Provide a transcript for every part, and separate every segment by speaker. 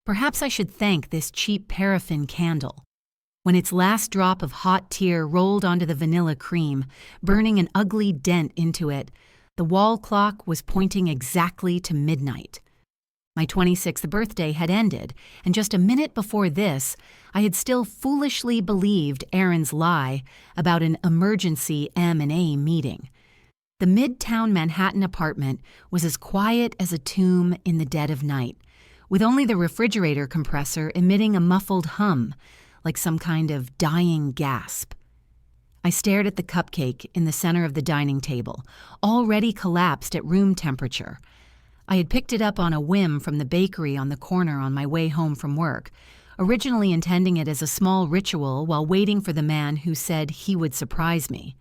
Speaker 1: Perhaps I should thank this cheap paraffin candle. When its last drop of hot tear rolled onto the vanilla cream, burning an ugly dent into it, the wall clock was pointing exactly to midnight. My 26th birthday had ended, and just a minute before this, I had still foolishly believed Aaron's lie about an emergency M&A meeting. The Midtown Manhattan apartment was as quiet as a tomb in the dead of night, with only the refrigerator compressor emitting a muffled hum, like some kind of dying gasp. I stared at the cupcake in the center of the dining table, already collapsed at room temperature. I had picked it up on a whim from the bakery on the corner on my way home from work, originally intending it as a small ritual while waiting for the man who said he would surprise me.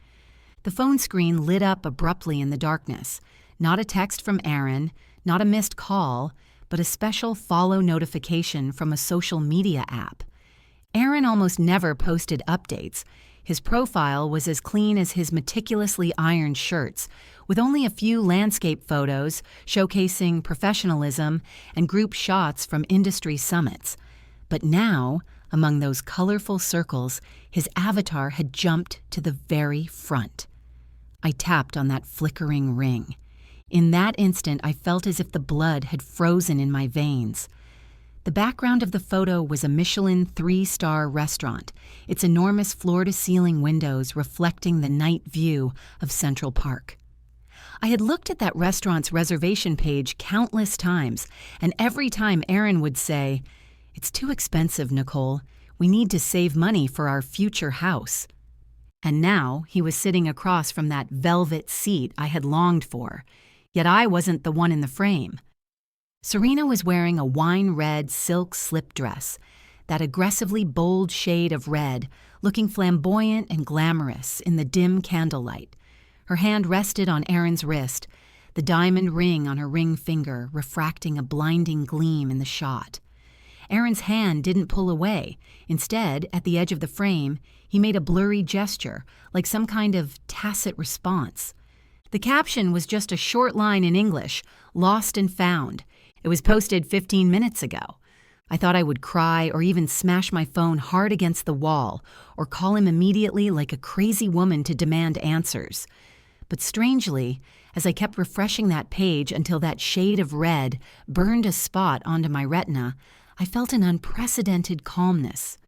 Speaker 1: The phone screen lit up abruptly in the darkness. Not a text from Aaron, not a missed call, but a special follow notification from a social media app. Aaron almost never posted updates. His profile was as clean as his meticulously ironed shirts, with only a few landscape photos showcasing professionalism and group shots from industry summits. But now, among those colorful circles, his avatar had jumped to the very front. I tapped on that flickering ring. In that instant, I felt as if the blood had frozen in my veins. The background of the photo was a Michelin 3-star restaurant, its enormous floor-to-ceiling windows reflecting the night view of Central Park. I had looked at that restaurant's reservation page countless times, and every time Aaron would say, "It's too expensive, Nicole. We need to save money for our future house." And now he was sitting across from that velvet seat I had longed for, yet I wasn't the one in the frame. Serena was wearing a wine-red silk slip dress, that aggressively bold shade of red, looking flamboyant and glamorous in the dim candlelight. Her hand rested on Aaron's wrist, the diamond ring on her ring finger refracting a blinding gleam in the shot. Aaron's hand didn't pull away. Instead, at the edge of the frame, he made a blurry gesture, like some kind of tacit response. The caption was just a short line in English, "Lost and found." It was posted 15 minutes ago. I thought I would cry or even smash my phone hard against the wall or call him immediately like a crazy woman to demand answers. But strangely, as I kept refreshing that page until that shade of red burned a spot onto my retina, I felt an unprecedented calmness.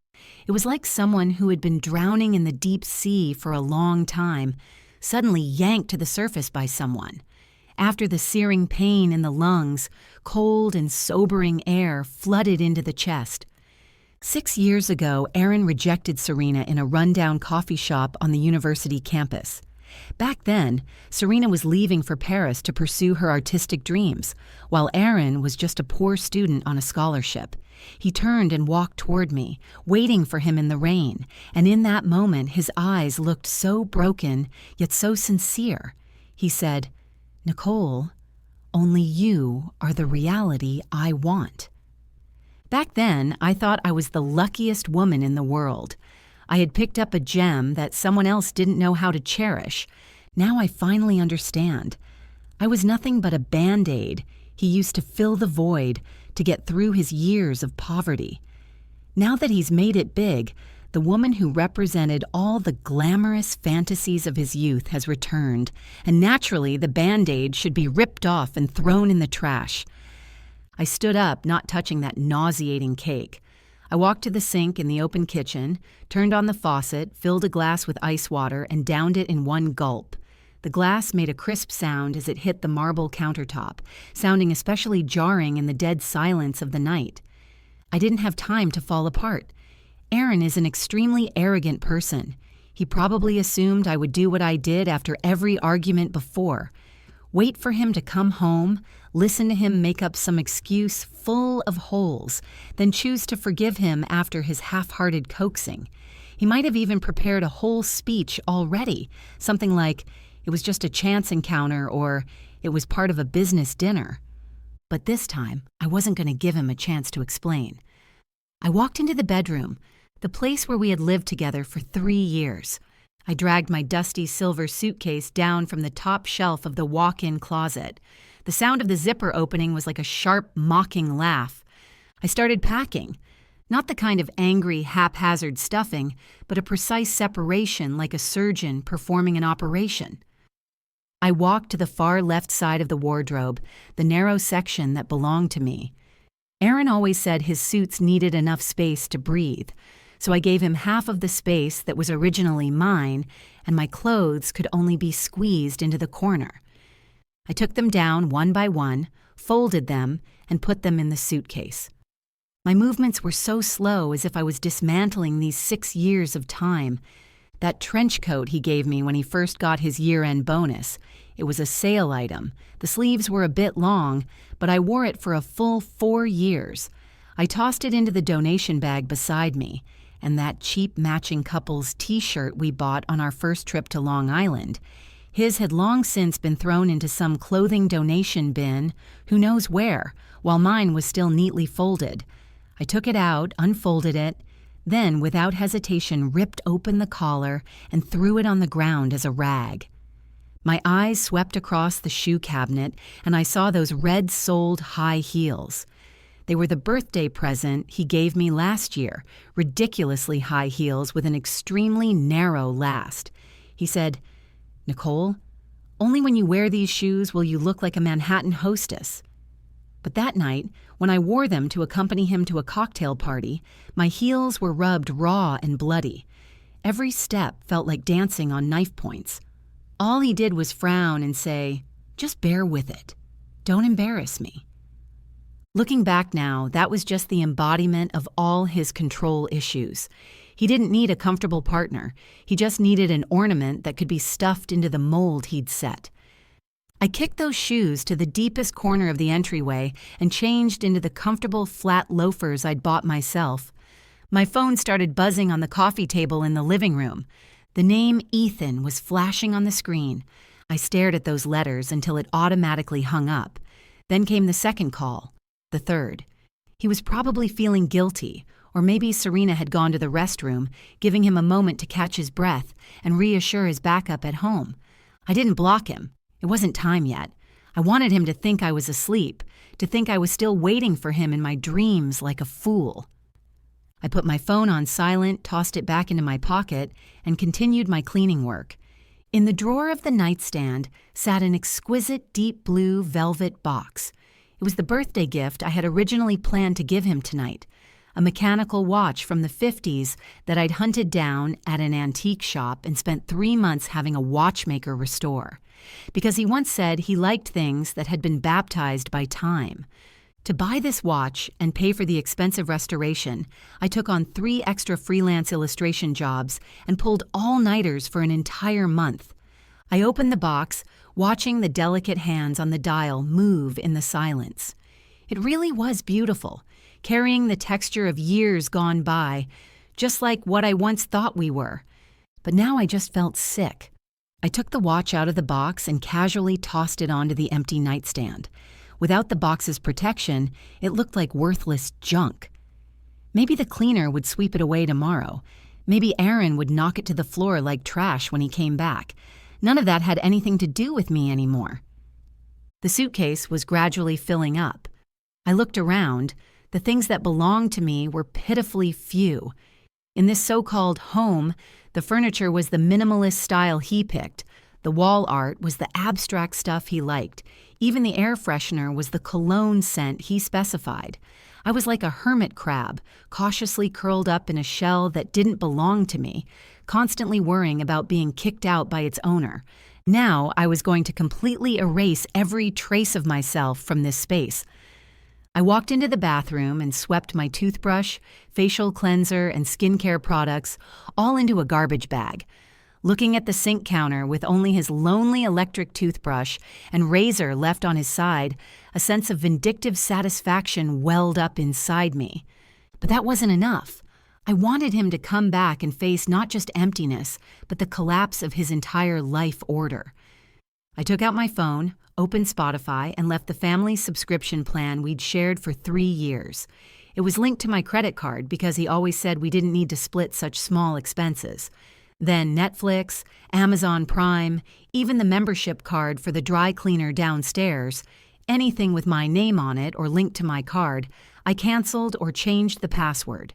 Speaker 1: It was like someone who had been drowning in the deep sea for a long time, suddenly yanked to the surface by someone. After the searing pain in the lungs, cold and sobering air flooded into the chest. 6 years ago, Aaron rejected Serena in a rundown coffee shop on the university campus. Back then, Serena was leaving for Paris to pursue her artistic dreams, while Aaron was just a poor student on a scholarship. He turned and walked toward me, waiting for him in the rain, and in that moment his eyes looked so broken, yet so sincere. He said, "Nicole, only you are the reality I want." Back then, I thought I was the luckiest woman in the world. I had picked up a gem that someone else didn't know how to cherish. Now I finally understand. I was nothing but a Band-Aid he used to fill the void to get through his years of poverty. Now that he's made it big, the woman who represented all the glamorous fantasies of his youth has returned, and naturally the Band-Aid should be ripped off and thrown in the trash. I stood up, not touching that nauseating cake. I walked to the sink in the open kitchen, turned on the faucet, filled a glass with ice water, and downed it in one gulp. The glass made a crisp sound as it hit the marble countertop, sounding especially jarring in the dead silence of the night. I didn't have time to fall apart. Aaron is an extremely arrogant person. He probably assumed I would do what I did after every argument before. Wait for him to come home, listen to him make up some excuse full of holes, then choose to forgive him after his half-hearted coaxing. He might have even prepared a whole speech already, something like, "It was just a chance encounter," or "It was part of a business dinner." But this time, I wasn't going to give him a chance to explain. I walked into the bedroom, the place where we had lived together for 3 years. I dragged my dusty silver suitcase down from the top shelf of the walk-in closet. The sound of the zipper opening was like a sharp, mocking laugh. I started packing. Not the kind of angry, haphazard stuffing, but a precise separation like a surgeon performing an operation. I walked to the far left side of the wardrobe, the narrow section that belonged to me. Aaron always said his suits needed enough space to breathe, so I gave him half of the space that was originally mine, and my clothes could only be squeezed into the corner. I took them down one by one, folded them, and put them in the suitcase. My movements were so slow, as if I was dismantling these 6 years of time. That trench coat he gave me when he first got his year-end bonus, it was a sale item. The sleeves were a bit long, but I wore it for a full 4 years. I tossed it into the donation bag beside me, and that cheap matching couple's t-shirt we bought on our first trip to Long Island. His had long since been thrown into some clothing donation bin, who knows where, while mine was still neatly folded. I took it out, unfolded it, then, without hesitation, ripped open the collar and threw it on the ground as a rag. My eyes swept across the shoe cabinet, and I saw those red-soled high heels. They were the birthday present he gave me last year, ridiculously high heels with an extremely narrow last. He said, "Nicole, only when you wear these shoes will you look like a Manhattan hostess." But that night, when I wore them to accompany him to a cocktail party, my heels were rubbed raw and bloody. Every step felt like dancing on knife points. All he did was frown and say, "Just bear with it. Don't embarrass me." Looking back now, that was just the embodiment of all his control issues. He didn't need a comfortable partner. He just needed an ornament that could be stuffed into the mold he'd set. I kicked those shoes to the deepest corner of the entryway and changed into the comfortable flat loafers I'd bought myself. My phone started buzzing on the coffee table in the living room. The name Ethan was flashing on the screen. I stared at those letters until it automatically hung up. Then came the second call, the third. He was probably feeling guilty, or maybe Serena had gone to the restroom, giving him a moment to catch his breath and reassure his backup at home. I didn't block him. It wasn't time yet. I wanted him to think I was asleep, to think I was still waiting for him in my dreams like a fool. I put my phone on silent, tossed it back into my pocket, and continued my cleaning work. In the drawer of the nightstand sat an exquisite deep blue velvet box. It was the birthday gift I had originally planned to give him tonight, a mechanical watch from the 50s that I'd hunted down at an antique shop and spent 3 months having a watchmaker restore, because he once said he liked things that had been baptized by time. To buy this watch and pay for the expensive restoration, I took on 3 extra freelance illustration jobs and pulled all-nighters for an entire month. I opened the box, watching the delicate hands on the dial move in the silence. It really was beautiful, carrying the texture of years gone by, just like what I once thought we were. But now I just felt sick. I took the watch out of the box and casually tossed it onto the empty nightstand. Without the box's protection, it looked like worthless junk. Maybe the cleaner would sweep it away tomorrow. Maybe Aaron would knock it to the floor like trash when he came back. None of that had anything to do with me anymore. The suitcase was gradually filling up. I looked around. The things that belonged to me were pitifully few. In this so-called home, the furniture was the minimalist style he picked. The wall art was the abstract stuff he liked. Even the air freshener was the cologne scent he specified. I was like a hermit crab, cautiously curled up in a shell that didn't belong to me, constantly worrying about being kicked out by its owner. Now I was going to completely erase every trace of myself from this space. I walked into the bathroom and swept my toothbrush, facial cleanser, and skincare products all into a garbage bag. Looking at the sink counter with only his lonely electric toothbrush and razor left on his side, a sense of vindictive satisfaction welled up inside me. But that wasn't enough. I wanted him to come back and face not just emptiness, but the collapse of his entire life order. I took out my phone, opened Spotify, and left the family subscription plan we'd shared for 3 years. It was linked to my credit card because he always said we didn't need to split such small expenses. Then Netflix, Amazon Prime, even the membership card for the dry cleaner downstairs, anything with my name on it or linked to my card, I canceled or changed the password.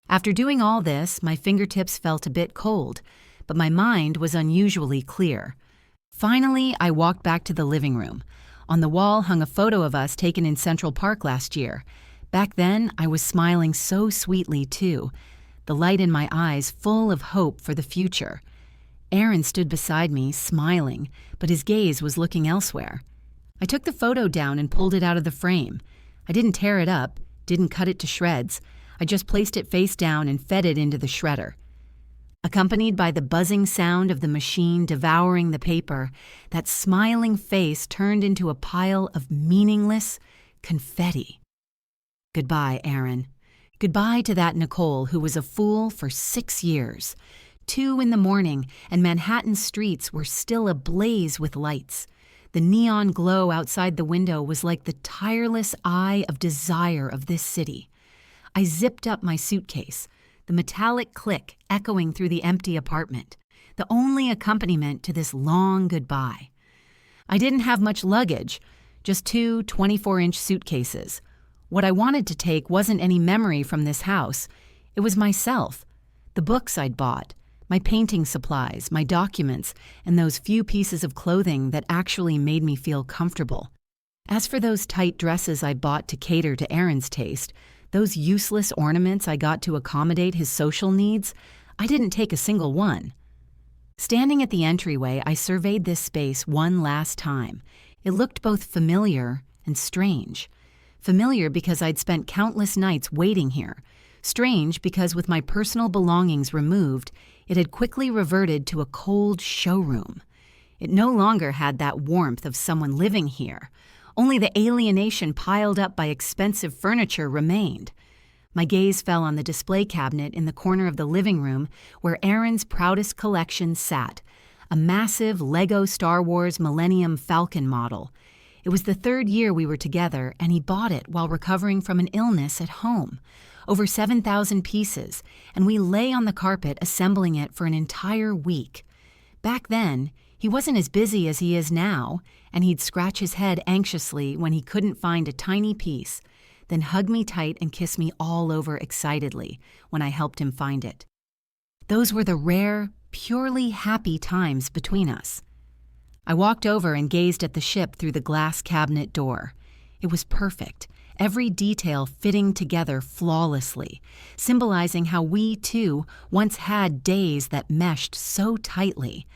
Speaker 1: After doing all this, my fingertips felt a bit cold, but my mind was unusually clear. Finally, I walked back to the living room. On the wall hung a photo of us taken in Central Park last year. Back then, I was smiling so sweetly, too, the light in my eyes full of hope for the future. Aaron stood beside me, smiling, but his gaze was looking elsewhere. I took the photo down and pulled it out of the frame. I didn't tear it up, didn't cut it to shreds. I just placed it face down and fed it into the shredder. Accompanied by the buzzing sound of the machine devouring the paper, that smiling face turned into a pile of meaningless confetti. Goodbye, Aaron. Goodbye to that Nicole who was a fool for 6 years. 2 in the morning, and Manhattan streets were still ablaze with lights. The neon glow outside the window was like the tireless eye of desire of this city. I zipped up my suitcase, the metallic click echoing through the empty apartment, the only accompaniment to this long goodbye. I didn't have much luggage, just 2 24-inch suitcases. What I wanted to take wasn't any memory from this house. It was myself, the books I'd bought, my painting supplies, my documents, and those few pieces of clothing that actually made me feel comfortable. As for those tight dresses I bought to cater to Aaron's taste, those useless ornaments I got to accommodate his social needs, I didn't take a single one. Standing at the entryway, I surveyed this space one last time. It looked both familiar and strange. Familiar because I'd spent countless nights waiting here. Strange because with my personal belongings removed, it had quickly reverted to a cold showroom. It no longer had that warmth of someone living here. Only the alienation piled up by expensive furniture remained. My gaze fell on the display cabinet in the corner of the living room where Aaron's proudest collection sat, a massive Lego Star Wars Millennium Falcon model. It was the 3rd year we were together, and he bought it while recovering from an illness at home. Over 7,000 pieces, and we lay on the carpet assembling it for an entire week. Back then, he wasn't as busy as he is now, and he'd scratch his head anxiously when he couldn't find a tiny piece, then hug me tight and kiss me all over excitedly when I helped him find it. Those were the rare, purely happy times between us. I walked over and gazed at the ship through the glass cabinet door. It was perfect, every detail fitting together flawlessly, symbolizing how we, too, once had days that meshed so tightly.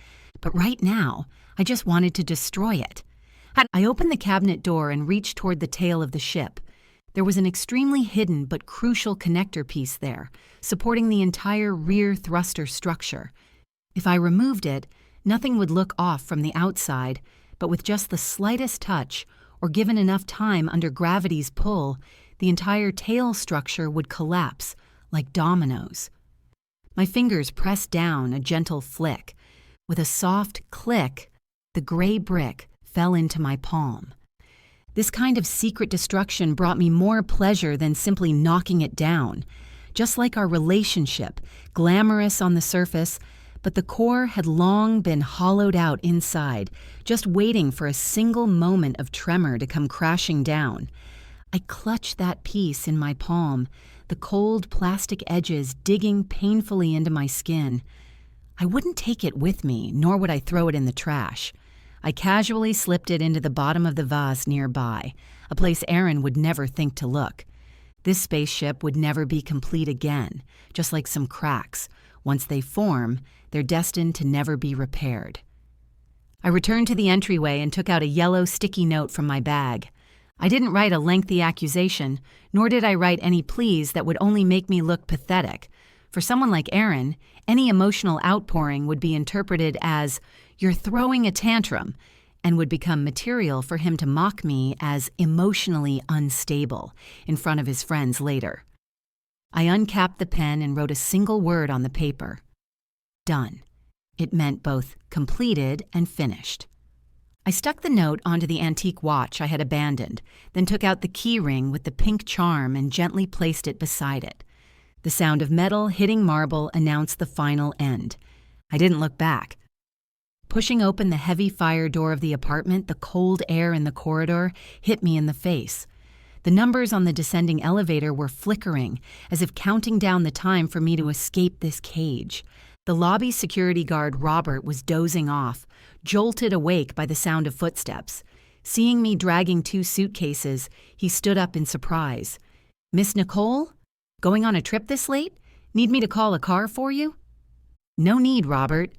Speaker 1: But right now, I just wanted to destroy it. I opened the cabinet door and reached toward the tail of the ship. There was an extremely hidden but crucial connector piece there, supporting the entire rear thruster structure. If I removed it, nothing would look off from the outside, but with just the slightest touch, or given enough time under gravity's pull, the entire tail structure would collapse, like dominoes. My fingers pressed down, a gentle flick. With a soft click, the gray brick fell into my palm. This kind of secret destruction brought me more pleasure than simply knocking it down. Just like our relationship, glamorous on the surface, but the core had long been hollowed out inside, just waiting for a single moment of tremor to come crashing down. I clutched that piece in my palm, the cold plastic edges digging painfully into my skin. I wouldn't take it with me, nor would I throw it in the trash. I casually slipped it into the bottom of the vase nearby, a place Aaron would never think to look. This spaceship would never be complete again, just like some cracks. Once they form, they're destined to never be repaired. I returned to the entryway and took out a yellow sticky note from my bag. I didn't write a lengthy accusation, nor did I write any pleas that would only make me look pathetic. For someone like Aaron, any emotional outpouring would be interpreted as, "You're throwing a tantrum," and would become material for him to mock me as emotionally unstable in front of his friends later. I uncapped the pen and wrote a single word on the paper. Done. It meant both completed and finished. I stuck the note onto the antique watch I had abandoned, then took out the key ring with the pink charm and gently placed it beside it. The sound of metal hitting marble announced the final end. I didn't look back. Pushing open the heavy fire door of the apartment, the cold air in the corridor hit me in the face. The numbers on the descending elevator were flickering, as if counting down the time for me to escape this cage. The lobby security guard Robert was dozing off, jolted awake by the sound of footsteps. Seeing me dragging 2 suitcases, he stood up in surprise. "Miss Nicole? Going on a trip this late? Need me to call a car for you?" "No need, Robert."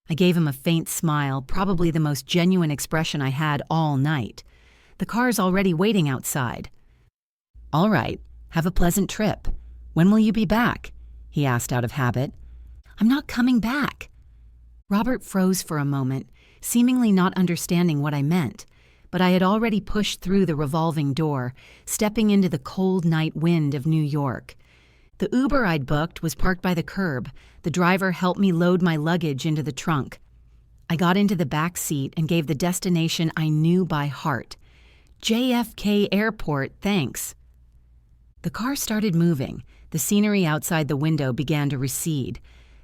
Speaker 1: I gave him a faint smile, probably the most genuine expression I had all night. "The car's already waiting outside." "All right, have a pleasant trip. When will you be back?" he asked out of habit. "I'm not coming back." Robert froze for a moment, seemingly not understanding what I meant, but I had already pushed through the revolving door, stepping into the cold night wind of New York. The Uber I'd booked was parked by the curb. The driver helped me load my luggage into the trunk. I got into the back seat and gave the destination I knew by heart. "JFK Airport, thanks." The car started moving. The scenery outside the window began to recede.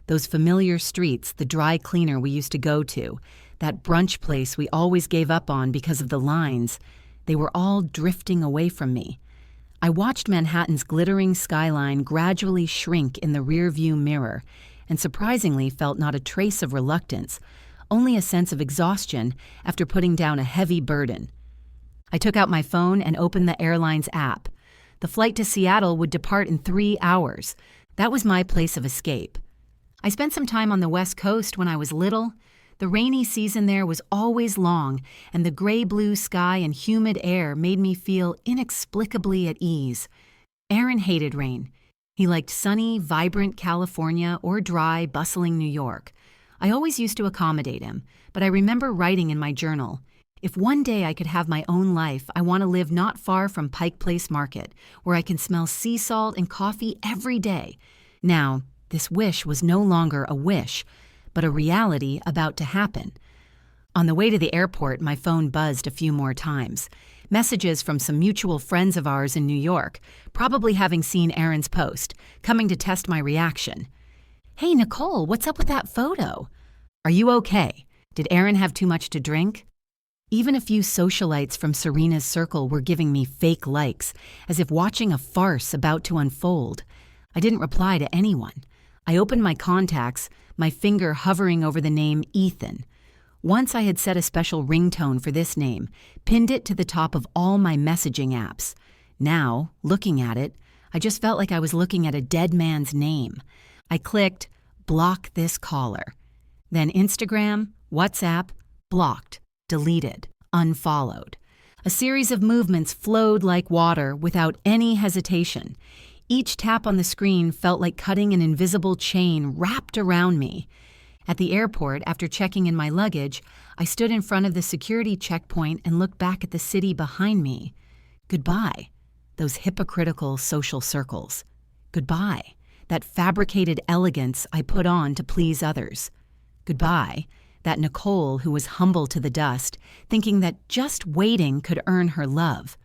Speaker 1: Those familiar streets, the dry cleaner we used to go to, that brunch place we always gave up on because of the lines, they were all drifting away from me. I watched Manhattan's glittering skyline gradually shrink in the rearview mirror, and surprisingly felt not a trace of reluctance, only a sense of exhaustion after putting down a heavy burden. I took out my phone and opened the airline's app. The flight to Seattle would depart in 3 hours. That was my place of escape. I spent some time on the West Coast when I was little. The rainy season there was always long, and the gray-blue sky and humid air made me feel inexplicably at ease. Aaron hated rain. He liked sunny, vibrant California or dry, bustling New York. I always used to accommodate him, but I remember writing in my journal, "If one day I could have my own life, I want to live not far from Pike Place Market, where I can smell sea salt and coffee every day." Now, this wish was no longer a wish, but a reality about to happen. On the way to the airport, my phone buzzed a few more times. Messages from some mutual friends of ours in New York, probably having seen Aaron's post, coming to test my reaction. "Hey, Nicole, what's up with that photo? Are you okay? Did Aaron have too much to drink?" Even a few socialites from Serena's circle were giving me fake likes, as if watching a farce about to unfold. I didn't reply to anyone. I opened my contacts, my finger hovering over the name Ethan. Once I had set a special ringtone for this name, pinned it to the top of all my messaging apps. Now, looking at it, I just felt like I was looking at a dead man's name. I clicked, block this caller. Then Instagram, WhatsApp, blocked, deleted, unfollowed. A series of movements flowed like water without any hesitation. Each tap on the screen felt like cutting an invisible chain wrapped around me. At the airport, after checking in my luggage, I stood in front of the security checkpoint and looked back at the city behind me. Goodbye, those hypocritical social circles. Goodbye, that fabricated elegance I put on to please others. Goodbye, that Nicole who was humble to the dust, thinking that just waiting could earn her love.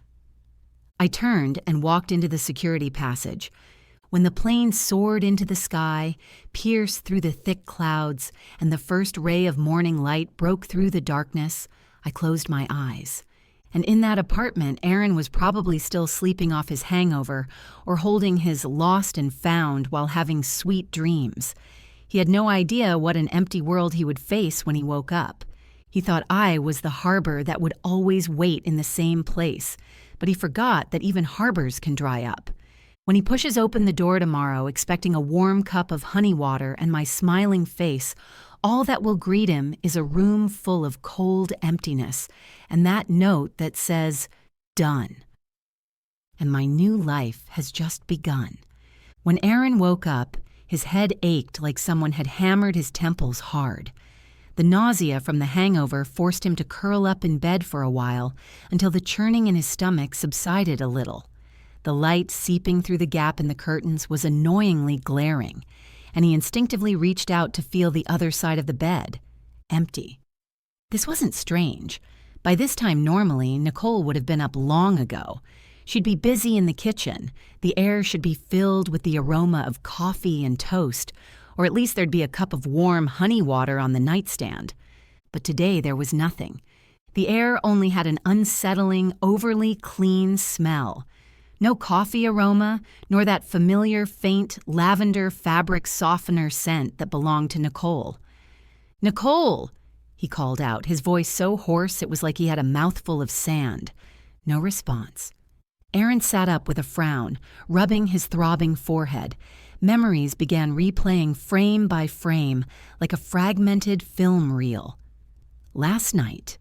Speaker 1: I turned and walked into the security passage. When the plane soared into the sky, pierced through the thick clouds, and the first ray of morning light broke through the darkness, I closed my eyes. And in that apartment, Aaron was probably still sleeping off his hangover or holding his lost and found while having sweet dreams. He had no idea what an empty world he would face when he woke up. He thought I was the harbor that would always wait in the same place, but he forgot that even harbors can dry up. When he pushes open the door tomorrow, expecting a warm cup of honey water and my smiling face, all that will greet him is a room full of cold emptiness and that note that says, "Done." And my new life has just begun. When Aaron woke up, his head ached like someone had hammered his temples hard. The nausea from the hangover forced him to curl up in bed for a while until the churning in his stomach subsided a little. The light seeping through the gap in the curtains was annoyingly glaring, and he instinctively reached out to feel the other side of the bed. Empty. This wasn't strange. By this time normally, Nicole would have been up long ago. She'd be busy in the kitchen. The air should be filled with the aroma of coffee and toast, or at least there'd be a cup of warm honey water on the nightstand. But today there was nothing. The air only had an unsettling, overly clean smell. No coffee aroma, nor that familiar, faint lavender fabric softener scent that belonged to Nicole. "Nicole!" he called out, his voice so hoarse it was like he had a mouthful of sand. No response. Aaron sat up with a frown, rubbing his throbbing forehead. Memories began replaying frame by frame, like a fragmented film reel. Last night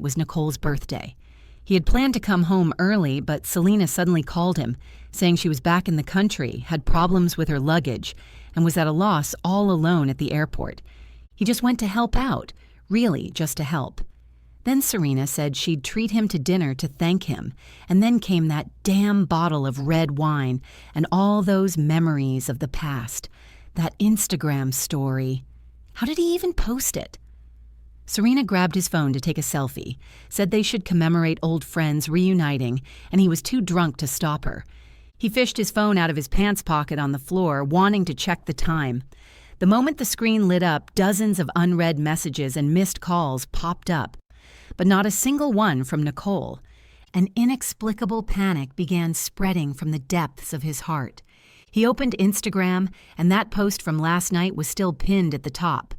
Speaker 1: was Nicole's birthday. He had planned to come home early, but Selena suddenly called him, saying she was back in the country, had problems with her luggage, and was at a loss all alone at the airport. He just went to help out, really just to help. Then Serena said she'd treat him to dinner to thank him, and then came that damn bottle of red wine and all those memories of the past. That Instagram story. How did he even post it? Serena grabbed his phone to take a selfie, said they should commemorate old friends reuniting, and he was too drunk to stop her. He fished his phone out of his pants pocket on the floor, wanting to check the time. The moment the screen lit up, dozens of unread messages and missed calls popped up, but not a single one from Nicole. An inexplicable panic began spreading from the depths of his heart. He opened Instagram, and that post from last night was still pinned at the top.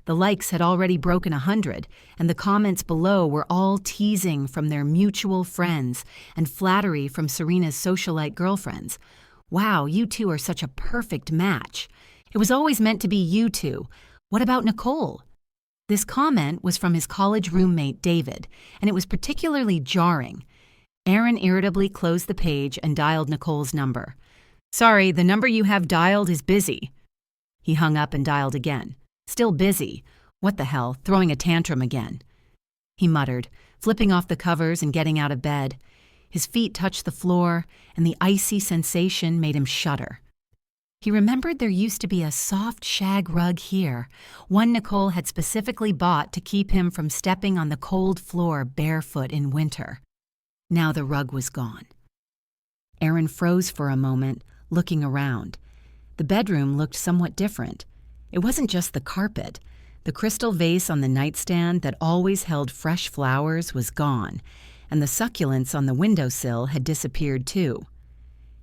Speaker 1: The likes had already broken 100, and the comments below were all teasing from their mutual friends and flattery from Serena's socialite girlfriends. "Wow, you two are such a perfect match. It was always meant to be you two. What about Nicole?" This comment was from his college roommate, David, and it was particularly jarring. Aaron irritably closed the page and dialed Nicole's number. "Sorry, the number you have dialed is busy." He hung up and dialed again. "Still busy. What the hell, throwing a tantrum again." He muttered, flipping off the covers and getting out of bed. His feet touched the floor, and the icy sensation made him shudder. He remembered there used to be a soft shag rug here, one Nicole had specifically bought to keep him from stepping on the cold floor barefoot in winter. Now the rug was gone. Aaron froze for a moment, looking around. The bedroom looked somewhat different. It wasn't just the carpet. The crystal vase on the nightstand that always held fresh flowers was gone, and the succulents on the windowsill had disappeared too.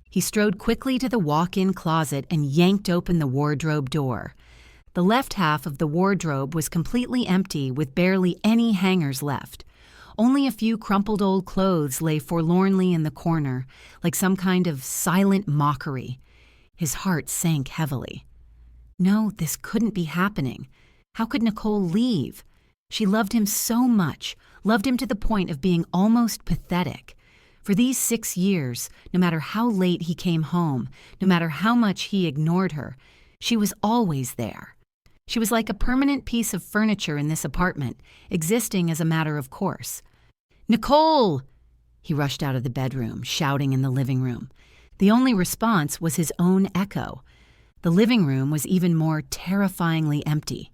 Speaker 1: He strode quickly to the walk-in closet and yanked open the wardrobe door. The left half of the wardrobe was completely empty with barely any hangers left. Only a few crumpled old clothes lay forlornly in the corner, like some kind of silent mockery. His heart sank heavily. No, this couldn't be happening. How could Nicole leave? She loved him so much, loved him to the point of being almost pathetic. For these 6 years, no matter how late he came home, no matter how much he ignored her, she was always there. She was like a permanent piece of furniture in this apartment, existing as a matter of course. "Nicole!" He rushed out of the bedroom, shouting in the living room. The only response was his own echo. The living room was even more terrifyingly empty.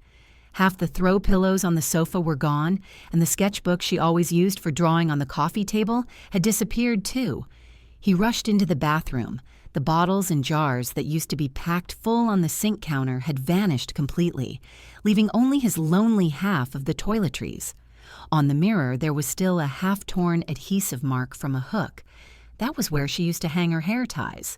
Speaker 1: Half the throw pillows on the sofa were gone, and the sketchbook she always used for drawing on the coffee table had disappeared too. He rushed into the bathroom. The bottles and jars that used to be packed full on the sink counter had vanished completely, leaving only his lonely half of the toiletries. On the mirror, there was still a half-torn adhesive mark from a hook. That was where she used to hang her hair ties.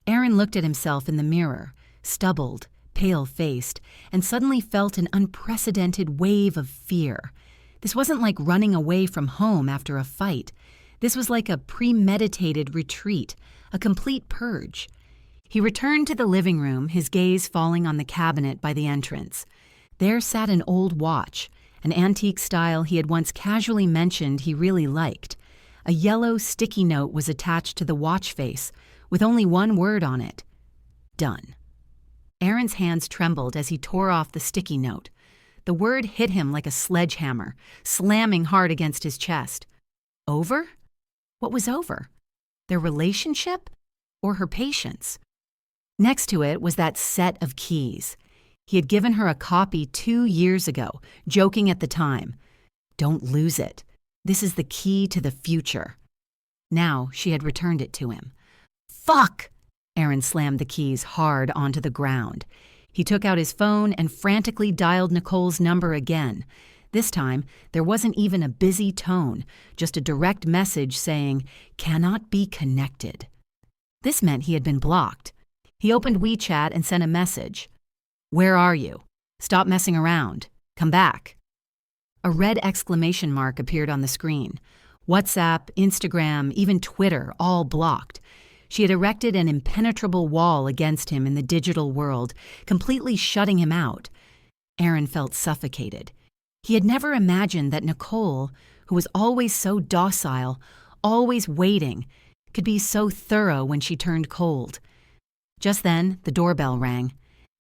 Speaker 1: Aaron looked at himself in the mirror, stubbled, pale-faced, and suddenly felt an unprecedented wave of fear. This wasn't like running away from home after a fight. This was like a premeditated retreat, a complete purge. He returned to the living room, his gaze falling on the cabinet by the entrance. There sat an old watch, an antique style he had once casually mentioned he really liked. A yellow sticky note was attached to the watch face, with only one word on it: "Done." Aaron's hands trembled as he tore off the sticky note. The word hit him like a sledgehammer, slamming hard against his chest. Over? What was over? Their relationship? Or her patience? Next to it was that set of keys. He had given her a copy 2 years ago, joking at the time. "Don't lose it. This is the key to the future." Now she had returned it to him. "Fuck!" Aaron slammed the keys hard onto the ground. He took out his phone and frantically dialed Nicole's number again. This time, there wasn't even a busy tone, just a direct message saying, "Cannot be connected." This meant he had been blocked. He opened WeChat and sent a message. "Where are you? Stop messing around. Come back." A red exclamation mark appeared on the screen. WhatsApp, Instagram, even Twitter, all blocked. She had erected an impenetrable wall against him in the digital world, completely shutting him out. Aaron felt suffocated. He had never imagined that Nicole, who was always so docile, always waiting, could be so thorough when she turned cold. Just then, the doorbell rang.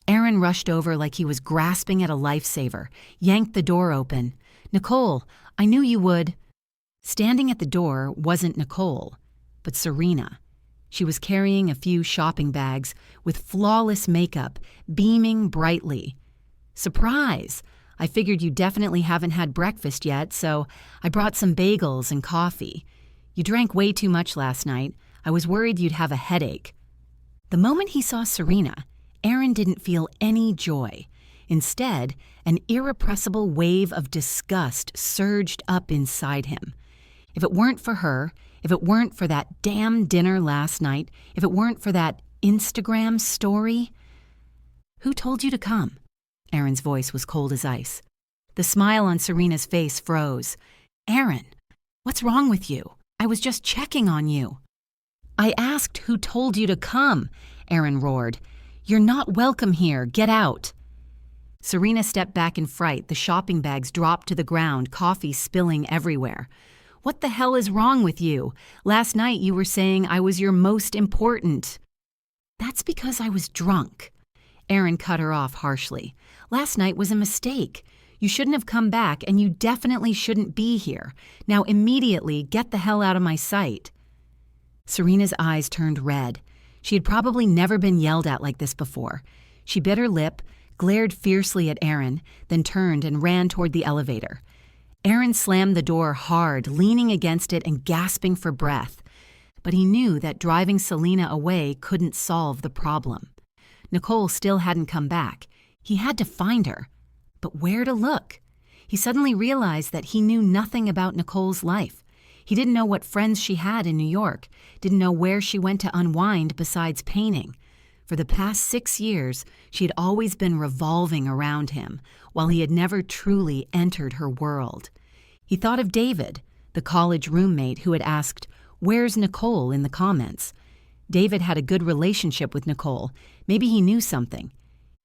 Speaker 1: Aaron rushed over like he was grasping at a lifesaver, yanked the door open. "Nicole, I knew you would." Standing at the door wasn't Nicole, but Serena. She was carrying a few shopping bags with flawless makeup, beaming brightly. "Surprise! I figured you definitely haven't had breakfast yet, so I brought some bagels and coffee. You drank way too much last night. I was worried you'd have a headache." The moment he saw Serena, Aaron didn't feel any joy. Instead, an irrepressible wave of disgust surged up inside him. If it weren't for her, if it weren't for that damn dinner last night, if it weren't for that Instagram story... "Who told you to come?" Aaron's voice was cold as ice. The smile on Serena's face froze. "Aaron, what's wrong with you? I was just checking on you." "I asked who told you to come," Aaron roared. "You're not welcome here. Get out." Serena stepped back in fright. The shopping bags dropped to the ground, coffee spilling everywhere. "What the hell is wrong with you? Last night you were saying I was your most important." "That's because I was drunk." Aaron cut her off harshly. "Last night was a mistake. You shouldn't have come back, and you definitely shouldn't be here. Now immediately get the hell out of my sight." Serena's eyes turned red. She had probably never been yelled at like this before. She bit her lip, glared fiercely at Aaron, then turned and ran toward the elevator. Aaron slammed the door hard, leaning against it and gasping for breath. But he knew that driving Selena away couldn't solve the problem. Nicole still hadn't come back. He had to find her. But where to look? He suddenly realized that he knew nothing about Nicole's life. He didn't know what friends she had in New York, didn't know where she went to unwind besides painting. For the past 6 years, she had always been revolving around him, while he had never truly entered her world. He thought of David, the college roommate who had asked, "Where's Nicole?" in the comments. David had a good relationship with Nicole. Maybe he knew something.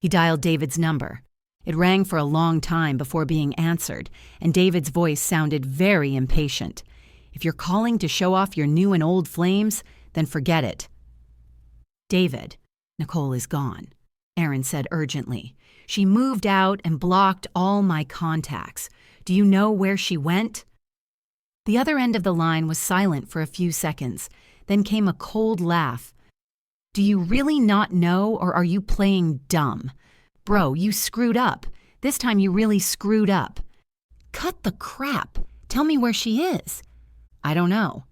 Speaker 1: He dialed David's number. It rang for a long time before being answered, and David's voice sounded very impatient. "If you're calling to show off your new and old flames, then forget it." "David, Nicole is gone," Aaron said urgently. "She moved out and blocked all my contacts. Do you know where she went?" The other end of the line was silent for a few seconds. Then came a cold laugh. "Do you really not know, or are you playing dumb? Bro, you screwed up. This time you really screwed up." "Cut the crap. Tell me where she is." "I don't know."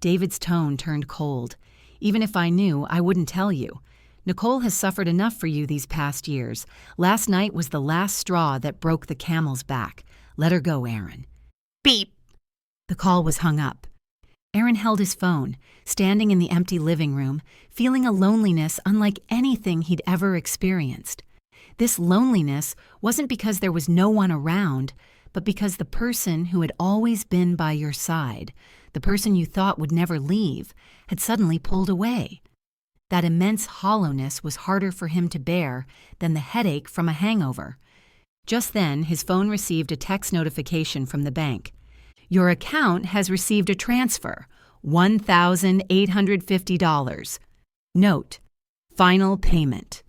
Speaker 1: David's tone turned cold. "Even if I knew, I wouldn't tell you. Nicole has suffered enough for you these past years. Last night was the last straw that broke the camel's back. Let her go, Aaron." Beep! The call was hung up. Aaron held his phone, standing in the empty living room, feeling a loneliness unlike anything he'd ever experienced. This loneliness wasn't because there was no one around, but because the person who had always been by your side, the person you thought would never leave, had suddenly pulled away. That immense hollowness was harder for him to bear than the headache from a hangover. Just then, his phone received a text notification from the bank. "Your account has received a transfer, $1,850. Note, final payment."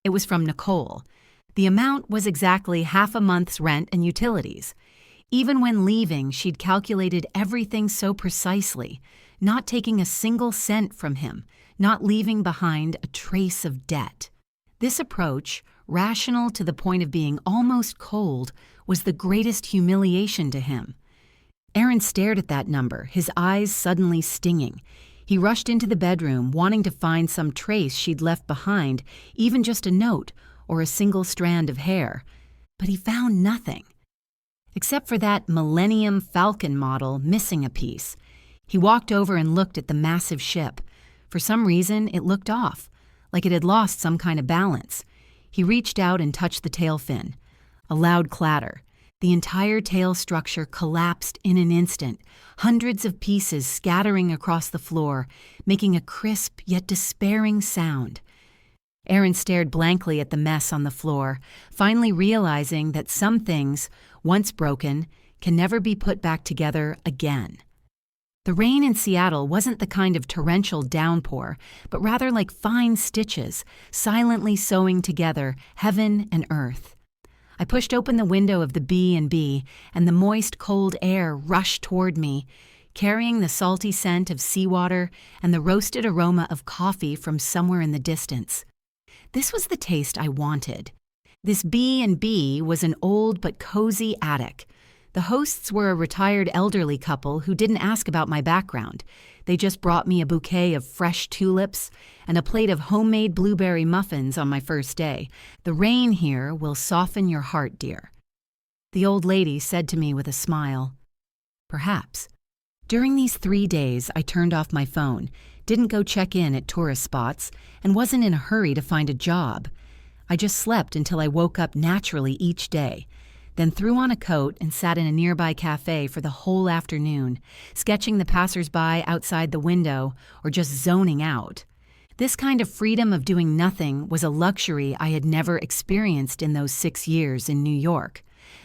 Speaker 1: It was from Nicole. The amount was exactly half a month's rent and utilities. Even when leaving, she'd calculated everything so precisely, not taking a single cent from him, not leaving behind a trace of debt. This approach, rational to the point of being almost cold, was the greatest humiliation to him. Aaron stared at that number, his eyes suddenly stinging. He rushed into the bedroom, wanting to find some trace she'd left behind, even just a note or a single strand of hair. But he found nothing. except for that Millennium Falcon model missing a piece. He walked over and looked at the massive ship. For some reason, it looked off, like it had lost some kind of balance. He reached out and touched the tail fin. A loud clatter. The entire tail structure collapsed in an instant, hundreds of pieces scattering across the floor, making a crisp yet despairing sound. Aaron stared blankly at the mess on the floor, finally realizing that some things, once broken, can never be put back together again. The rain in Seattle wasn't the kind of torrential downpour, but rather like fine stitches, silently sewing together heaven and earth. I pushed open the window of the B&B, and the moist, cold air rushed toward me, carrying the salty scent of seawater and the roasted aroma of coffee from somewhere in the distance. This was the taste I wanted. This B&B was an old but cozy attic. The hosts were a retired elderly couple who didn't ask about my background. They just brought me a bouquet of fresh tulips and a plate of homemade blueberry muffins on my first day. The rain here will soften your heart, dear. The old lady said to me with a smile. Perhaps. During these 3 days, I turned off my phone, didn't go check in at tourist spots, and wasn't in a hurry to find a job. I just slept until I woke up naturally each day, then threw on a coat and sat in a nearby cafe for the whole afternoon, sketching the passersby outside the window or just zoning out. This kind of freedom of doing nothing was a luxury I had never experienced in those 6 years in New York.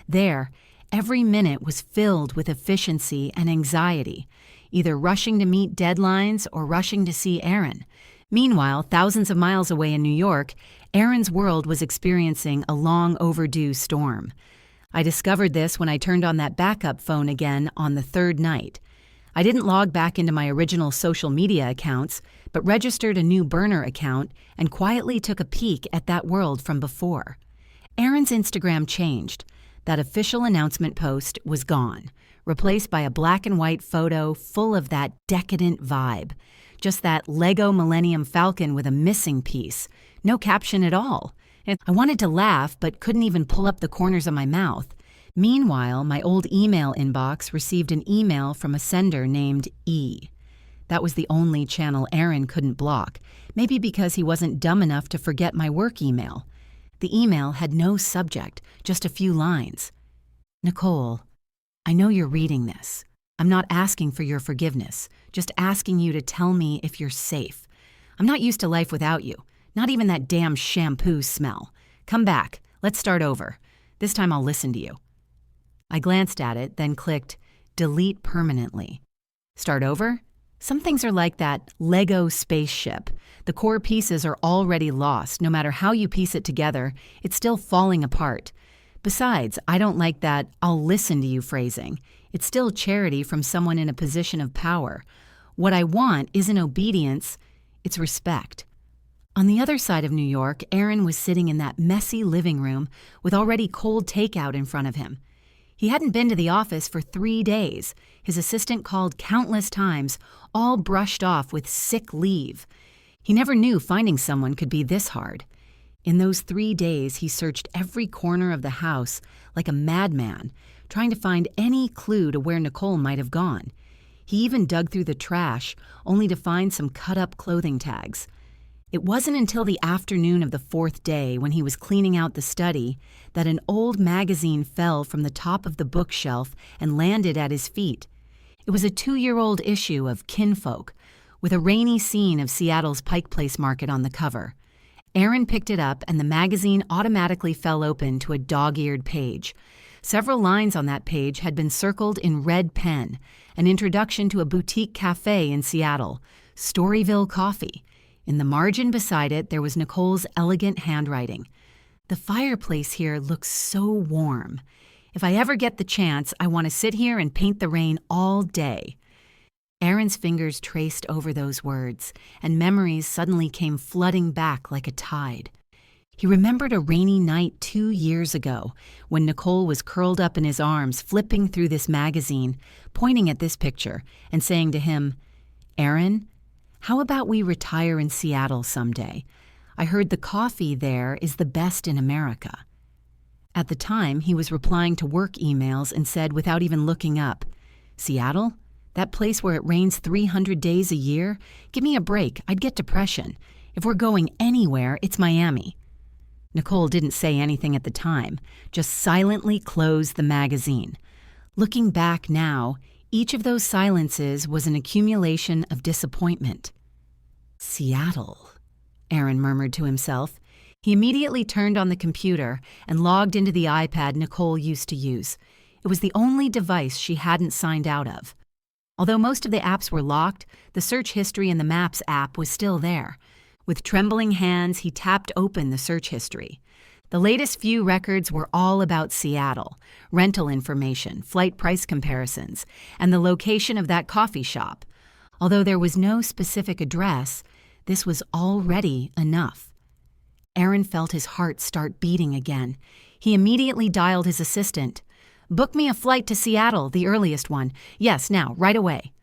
Speaker 1: There, every minute was filled with efficiency and anxiety, either rushing to meet deadlines or rushing to see Aaron. Meanwhile, thousands of miles away in New York, Aaron's world was experiencing a long overdue storm. I discovered this when I turned on that backup phone again on the 3rd night. I didn't log back into my original social media accounts, but registered a new burner account and quietly took a peek at that world from before. Aaron's Instagram changed. That official announcement post was gone, replaced by a black and white photo full of that decadent vibe. Just that Lego Millennium Falcon with a missing piece. No caption at all. I wanted to laugh, but couldn't even pull up the corners of my mouth. Meanwhile, my old email inbox received an email from a sender named E. That was the only channel Aaron couldn't block, maybe because he wasn't dumb enough to forget my work email. The email had no subject, just a few lines. Nicole, I know you're reading this. I'm not asking for your forgiveness, just asking you to tell me if you're safe. I'm not used to life without you. Not even that damn shampoo smell. Come back. Let's start over. This time I'll listen to you. I glanced at it, then clicked delete permanently. Start over? Some things are like that Lego spaceship. The core pieces are already lost. No matter how you piece it together, it's still falling apart. Besides, I don't like that I'll listen to you phrasing. It's still charity from someone in a position of power. What I want isn't obedience, it's respect. On the other side of New York, Aaron was sitting in that messy living room with already cold takeout in front of him. He hadn't been to the office for 3 days. His assistant called countless times, all brushed off with sick leave. He never knew finding someone could be this hard. In those 3 days, he searched every corner of the house like a madman, trying to find any clue to where Nicole might have gone. He even dug through the trash, only to find some cut-up clothing tags. It wasn't until the afternoon of the 4th day, when he was cleaning out the study, that an old magazine fell from the top of the bookshelf and landed at his feet. It was a 2-year-old issue of Kinfolk, with a rainy scene of Seattle's Pike Place Market on the cover. Aaron picked it up, and the magazine automatically fell open to a dog-eared page. Several lines on that page had been circled in red pen, an introduction to a boutique cafe in Seattle, Storyville Coffee. In the margin beside it, there was Nicole's elegant handwriting. The fireplace here looks so warm. If I ever get the chance, I want to sit here and paint the rain all day. Aaron's fingers traced over those words, and memories suddenly came flooding back like a tide. He remembered a rainy night 2 years ago when Nicole was curled up in his arms, flipping through this magazine, pointing at this picture, and saying to him, "Aaron, how about we retire in Seattle someday? I heard the coffee there is the best in America." At the time, he was replying to work emails and said without even looking up, "Seattle? That place where it rains 300 days a year? Give me a break, I'd get depression. If we're going anywhere, it's Miami." Nicole didn't say anything at the time, just silently closed the magazine. Looking back now, each of those silences was an accumulation of disappointment. "Seattle," Aaron murmured to himself. He immediately turned on the computer and logged into the iPad Nicole used to use. It was the only device she hadn't signed out of. Although most of the apps were locked, the search history in the Maps app was still there. With trembling hands, he tapped open the search history. The latest few records were all about Seattle, rental information, flight price comparisons, and the location of that coffee shop. Although there was no specific address, this was already enough. Aaron felt his heart start beating again. He immediately dialed his assistant. "Book me a flight to Seattle, the earliest one. Yes, now, right away."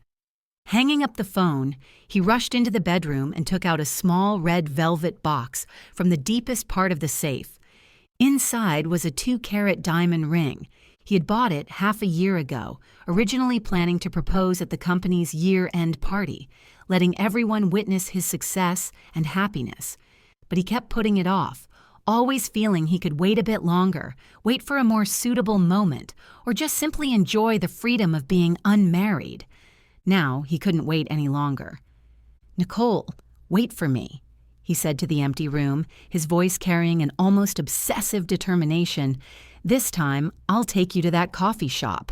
Speaker 1: Hanging up the phone, he rushed into the bedroom and took out a small red velvet box from the deepest part of the safe. Inside was a 2-carat diamond ring. He had bought it half a year ago, originally planning to propose at the company's year-end party, letting everyone witness his success and happiness. But he kept putting it off, always feeling he could wait a bit longer, wait for a more suitable moment, or just simply enjoy the freedom of being unmarried. Now he couldn't wait any longer. "Nicole, wait for me," he said to the empty room, his voice carrying an almost obsessive determination. "This time, I'll take you to that coffee shop."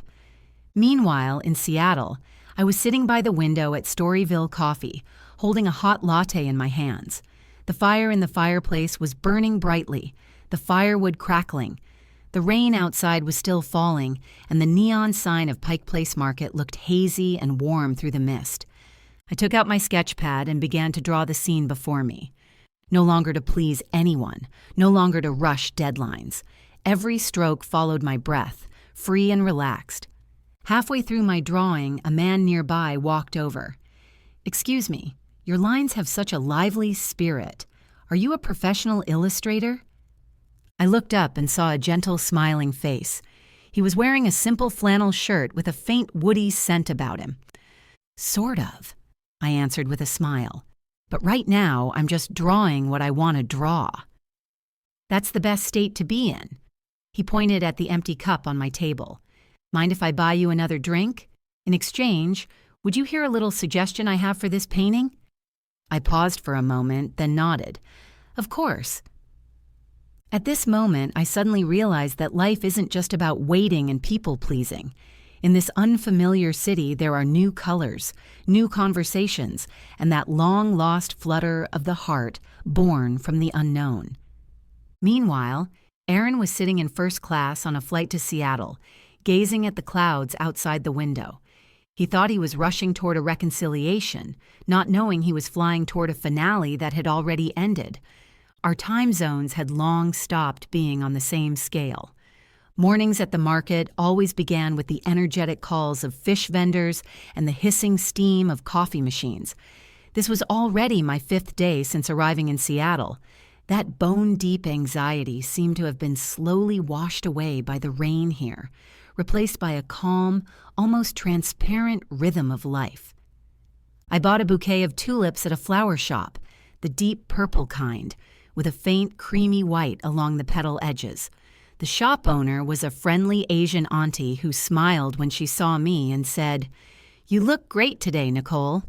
Speaker 1: Meanwhile, in Seattle, I was sitting by the window at Storyville Coffee, holding a hot latte in my hands. The fire in the fireplace was burning brightly, the firewood crackling. The rain outside was still falling, and the neon sign of Pike Place Market looked hazy and warm through the mist. I took out my sketch pad and began to draw the scene before me. No longer to please anyone, no longer to rush deadlines. Every stroke followed my breath, free and relaxed. Halfway through my drawing, a man nearby walked over. "Excuse me, your lines have such a lively spirit. Are you a professional illustrator?" I looked up and saw a gentle, smiling face. He was wearing a simple flannel shirt with a faint woody scent about him. "Sort of," I answered with a smile. "But right now, I'm just drawing what I want to draw." "That's the best state to be in." He pointed at the empty cup on my table. "Mind if I buy you another drink? In exchange, would you hear a little suggestion I have for this painting?" I paused for a moment, then nodded. "Of course." At this moment, I suddenly realized that life isn't just about waiting and people-pleasing. In this unfamiliar city, there are new colors, new conversations, and that long-lost flutter of the heart born from the unknown. Meanwhile, Aaron was sitting in first class on a flight to Seattle, gazing at the clouds outside the window. He thought he was rushing toward a reconciliation, not knowing he was flying toward a finale that had already ended. Our time zones had long stopped being on the same scale. Mornings at the market always began with the energetic calls of fish vendors and the hissing steam of coffee machines. This was already my 5th day since arriving in Seattle. That bone-deep anxiety seemed to have been slowly washed away by the rain here, replaced by a calm, almost transparent rhythm of life. I bought a bouquet of tulips at a flower shop, the deep purple kind, with a faint creamy white along the petal edges. The shop owner was a friendly Asian auntie who smiled when she saw me and said, "You look great today, Nicole."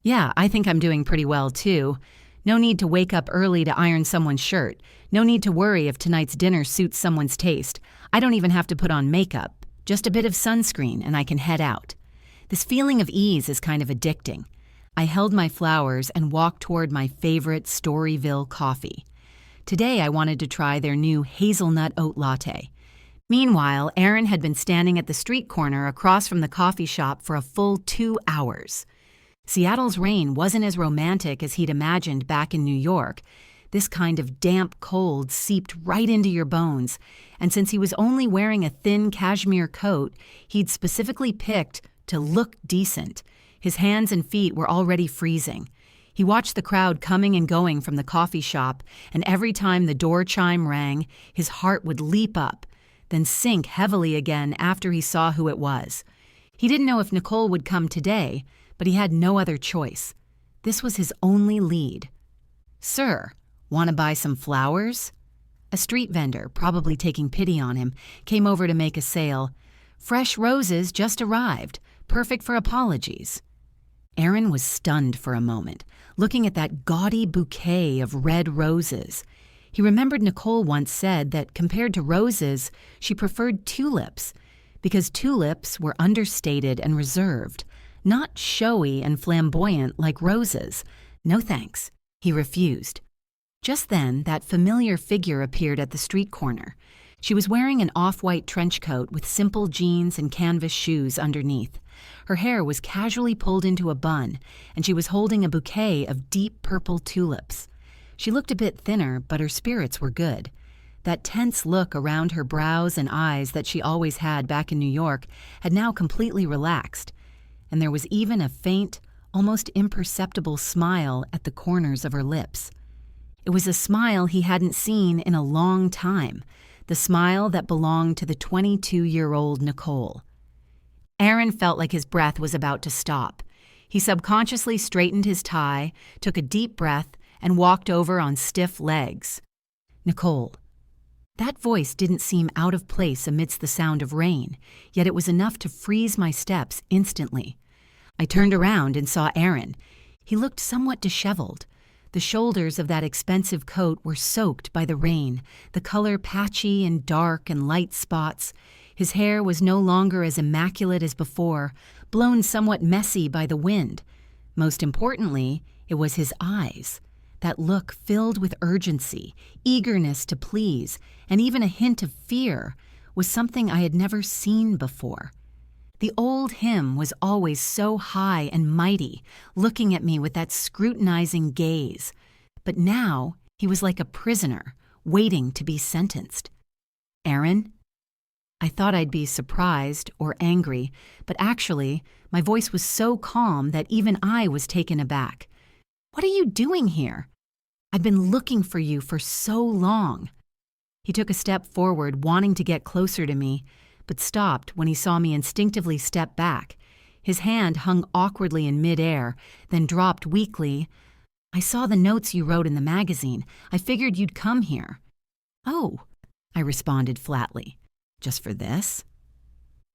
Speaker 1: "Yeah, I think I'm doing pretty well, too. No need to wake up early to iron someone's shirt. No need to worry if tonight's dinner suits someone's taste. I don't even have to put on makeup. Just a bit of sunscreen and I can head out." This feeling of ease is kind of addicting. I held my flowers and walked toward my favorite Storyville Coffee. Today I wanted to try their new hazelnut oat latte. Meanwhile, Aaron had been standing at the street corner across from the coffee shop for a full 2 hours. Seattle's rain wasn't as romantic as he'd imagined back in New York. This kind of damp cold seeped right into your bones, and since he was only wearing a thin cashmere coat, he'd specifically picked to look decent. His hands and feet were already freezing. He watched the crowd coming and going from the coffee shop, and every time the door chime rang, his heart would leap up, then sink heavily again after he saw who it was. He didn't know if Nicole would come today, but he had no other choice. This was his only lead. "Sir, want to buy some flowers?" A street vendor, probably taking pity on him, came over to make a sale. "Fresh roses just arrived, perfect for apologies." Aaron was stunned for a moment, looking at that gaudy bouquet of red roses. He remembered Nicole once said that compared to roses, she preferred tulips, because tulips were understated and reserved, not showy and flamboyant like roses. No thanks, he refused. Just then, that familiar figure appeared at the street corner. She was wearing an off-white trench coat with simple jeans and canvas shoes underneath. Her hair was casually pulled into a bun, and she was holding a bouquet of deep purple tulips. She looked a bit thinner, but her spirits were good. That tense look around her brows and eyes that she always had back in New York had now completely relaxed, and there was even a faint, almost imperceptible smile at the corners of her lips. It was a smile he hadn't seen in a long time, the smile that belonged to the 22-year-old Nicole. Aaron felt like his breath was about to stop. He subconsciously straightened his tie, took a deep breath, and walked over on stiff legs. "Nicole." That voice didn't seem out of place amidst the sound of rain, yet it was enough to freeze my steps instantly. I turned around and saw Aaron. He looked somewhat disheveled. The shoulders of that expensive coat were soaked by the rain, the color patchy and dark and light spots. His hair was no longer as immaculate as before, blown somewhat messy by the wind. Most importantly, it was his eyes. That look filled with urgency, eagerness to please, and even a hint of fear was something I had never seen before. The old him was always so high and mighty, looking at me with that scrutinizing gaze. But now he was like a prisoner, waiting to be sentenced. "Aaron?" I thought I'd be surprised or angry, but actually, my voice was so calm that even I was taken aback. "What are you doing here? I've been looking for you for so long." He took a step forward, wanting to get closer to me, but stopped when he saw me instinctively step back. His hand hung awkwardly in midair, then dropped weakly. "I saw the notes you wrote in the magazine. I figured you'd come here." "Oh," I responded flatly. "Just for this?"